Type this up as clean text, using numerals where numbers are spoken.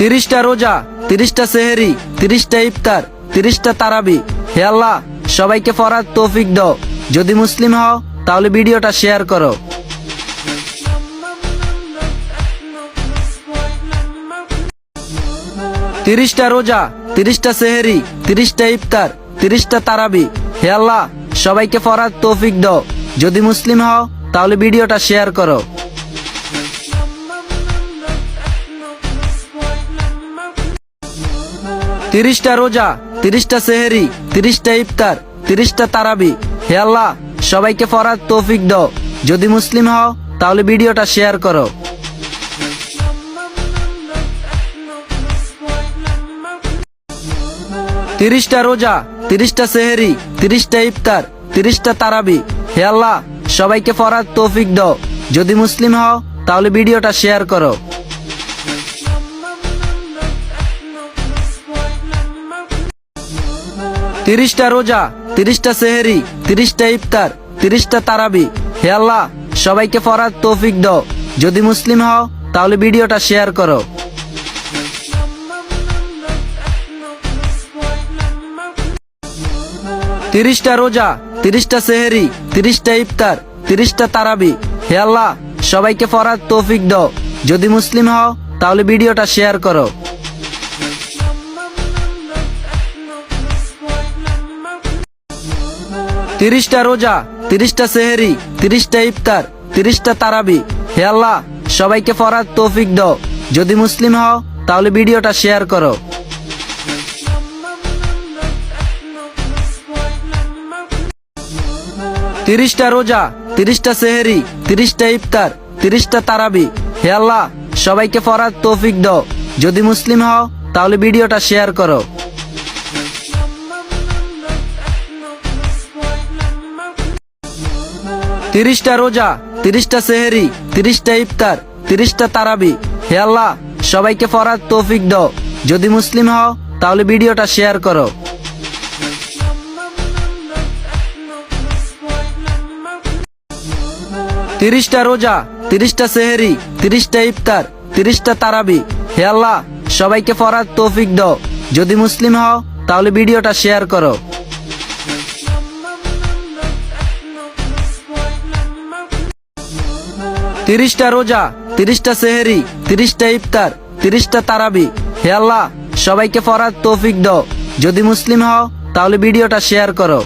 30টা রোজা, 30টা সেহরি, 30টা ইফতার, 30টা তারাবি। হে আল্লাহ, সবাইকে পড়ার তৌফিক দাও। যদি মুসলিম হও তাহলে ভিডিওটা শেয়ার করো। 30টা রোজা, 30টা সেহরি, 30টা ইফতার, 30টা তারাবি। হে আল্লাহ, সবাইকে পড়ার তৌফিক দাও। যদি মুসলিম হও তাহলে ভিডিওটা শেয়ার করো। 30টা রোজা, 30টা সেহরি, 30টা ইফতার, 30টা তারাবি। হে আল্লাহ, সবাইকে পড়ার তৌফিক দাও। যদি মুসলিম হও তাহলে ভিডিওটা শেয়ার করো। 30টা রোজা, 30টা সেহরি, 30টা ইফতার, 30টা তারাবি। হে আল্লাহ, সবাইকে পড়ার তৌফিক দাও। যদি মুসলিম হও তাহলে ভিডিওটা শেয়ার করো। 30টা রোজা, 30টা সেহরি, 30টা ইফতার, 30টা তারাবি। হে আল্লাহ, সবাইকে পড়ার তৌফিক দাও। যদি মুসলিম হও তাহলে ভিডিওটা শেয়ার করো। 30টা রোজা, 30টা সেহরি, 30টা ইফতার, 30টা তারাবি। হে আল্লাহ, সবাইকে পড়ার তৌফিক দাও। যদি মুসলিম হও তাহলে ভিডিওটা শেয়ার করো। 30টা রোজা, 30টা সেহরি, 30টা ইফতার, 30টা তারাবি। হে আল্লাহ, সবাইকে পড়ার তৌফিক দাও। যদি মুসলিম হও তাহলে ভিডিওটা শেয়ার করো। 30টা রোজা, 30টা সেহরি, 30টা ইফতার, 30টা তারাবি। হে আল্লাহ, সবাইকে পড়ার তৌফিক দাও। যদি মুসলিম হও তাহলে ভিডিওটা শেয়ার করো। 30টা রোজা, 30টা সেহরি, 30টা ইফতার, 30টা তারাবি। হে আল্লাহ, সবাইকে পড়ার তৌফিক দাও। যদি মুসলিম হও তাহলে ভিডিওটা শেয়ার করো। 30টা রোজা, 30টা সেহরি, 30টা ইফতার, 30টা তারাবি। হে আল্লাহ, সবাইকে পড়ার তৌফিক দাও। যদি মুসলিম হও তাহলে ভিডিওটা শেয়ার করো। 30টা রোজা, 30টা সেহরি, 30টা ইফতার, 30টা তারাবি। হে আল্লাহ, সবাইকে পড়ার তৌফিক দাও। যদি মুসলিম হও তাহলে ভিডিওটা শেয়ার করো।